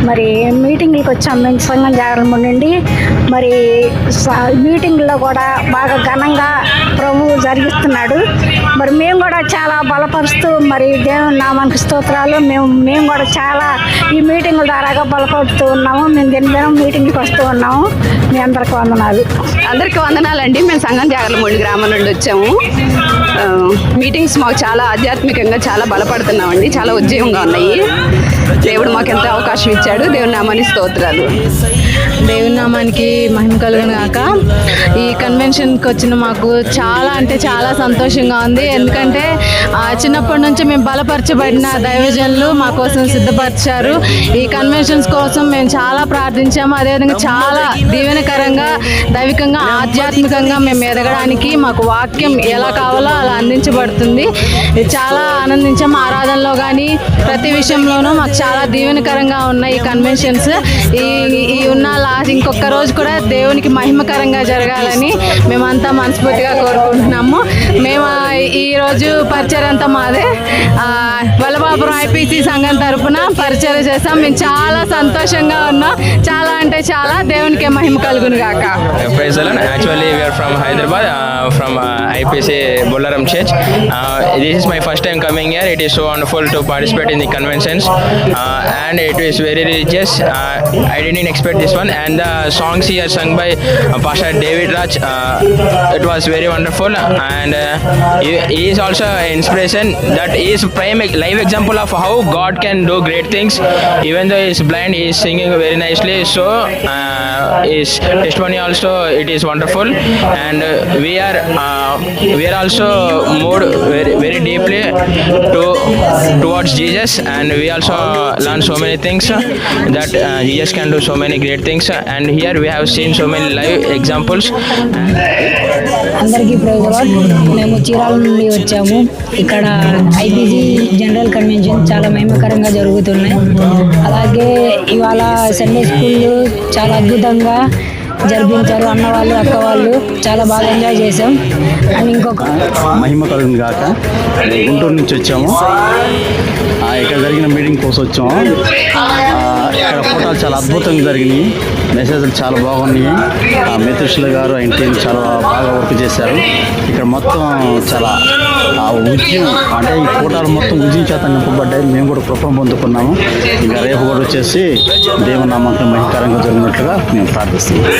మరి మీటింగ్లకు వచ్చాం మేము సంఘం జాగరణ నుండి. మరి మీటింగ్లో కూడా బాగా ఘనంగా ప్రభువు జరిగిస్తున్నాడు. మరి మేము కూడా చాలా బలపరుస్తూ మరి దేవుని నామానికి స్తోత్రాలు. మేము కూడా చాలా ఈ మీటింగుల ద్వారాగా బలపడుతూ ఉన్నాము. మేము దినదినం మీటింగ్కి వస్తూ ఉన్నాము. మీ అందరికీ వందనాలు. అందరికీ వందనాలండి. మేము సంఘం జాగర్లమూడి గ్రామం నుండి వచ్చాము. మీటింగ్స్ మాకు చాలా ఆధ్యాత్మికంగా చాలా బలపడుతున్నామండి. చాలా ఉజ్జీవంగా ఉన్నాయి. దేవుడు మాకు ఎంతో అవకాశం ఇచ్చాడు. దేవుని నామానికి స్తోత్రాలు. దేవుని నామానికి మహిమ కలుగును గాక. ఈ కన్వెన్షన్కి వచ్చిన మాకు చాలా అంటే చాలా సంతోషంగా ఉంది. ఎందుకంటే చిన్నప్పటి నుంచి మేము బలపరచబడిన దైవజనులు మా కోసం సిద్ధపరిచారు. ఈ కన్వెన్షన్స్ కోసం మేము చాలా ప్రార్థించాము. అదేవిధంగా చాలా దీవెనకరంగా దైవికంగా ఆధ్యాత్మికంగా మేము ఎదగడానికి మాకు వాక్యం ఎలా కావాలో అలా అందించబడుతుంది. చాలా ఆనందించాము. ఆరాధనలో కానీ ప్రతి విషయంలోనూ మాకు చాలా దీవెనకరంగా ఉన్నాయి ఈ కన్వెన్షన్స్. ఈ ఉన్న ఇంకొక రోజు కూడా దేవునికి మహిమకరంగా జరగాలని మేమంతా మనస్ఫూర్తిగా కోరుకుంటున్నాము. మేము ఈరోజు పరిచయం అంతా మాదే. వల్లభాపురం ఐపీసీ సంఘం తరఫున పరిచయం చేస్తాం. మేము చాలా సంతోషంగా ఉన్నాం. చాలా అంటే చాలా. దేవునికి మహిమ కలుగును గాక. Actually, we are from Hyderabad, from IPC Bolaram Church. This is my first time coming here. It is so wonderful to participate in the conventions, and it is very religious. I didn't expect this one, and the songs here sung by Pastor David Raj, it was very wonderful, and he is also an inspiration. That he is prime live example of how God can do great things. Even though he is blind, he is singing very nicely. So his testimony also it is wonderful, and we are also moved very deeply towards Jesus, and we also learn so many things that Jesus can do so many great things, and here we have seen so many live examples. అందరికీ praise lord. మేము చీరాల నుండి వచ్చాము. ఇక్కడ IPC general convention చాలా మహిమకరంగా జరుగుతున్నాయి. అలాగే ఇవాళ సండే స్కూళ్ళు చాలా అద్భుతంగా జరిపించారు. అన్నవాళ్ళు అక్క వాళ్ళు చాలా బాగా ఎంజాయ్ చేసాం. అండ్ ఇంకొక మహిమ కలుగును గాక. గుంటూరు నుంచి వచ్చాము. ఇక్కడ జరిగిన మీటింగ్ కోసం వచ్చాము. ఇక్కడ ఫోటోలు చాలా అద్భుతంగా జరిగినాయి. మెసేజ్లు చాలా బాగున్నాయి. మెతుషుల గారు ఆయన టీం చాలా బాగా వర్క్ చేశారు. ఇక్కడ మొత్తం చాలా ఉజ్జీవం అంటే ఈ ఫోటోలు మొత్తం ఉజ్జీవం చేత నింపబడ్డాయి. మేము కూడా కృపను పొందుకున్నాము. ఇంకా రేపు కూడా వచ్చేసి దేవుని నామమున మహిమకరంగా జరిగినట్లుగా మేము ప్రార్థిస్తున్నాం.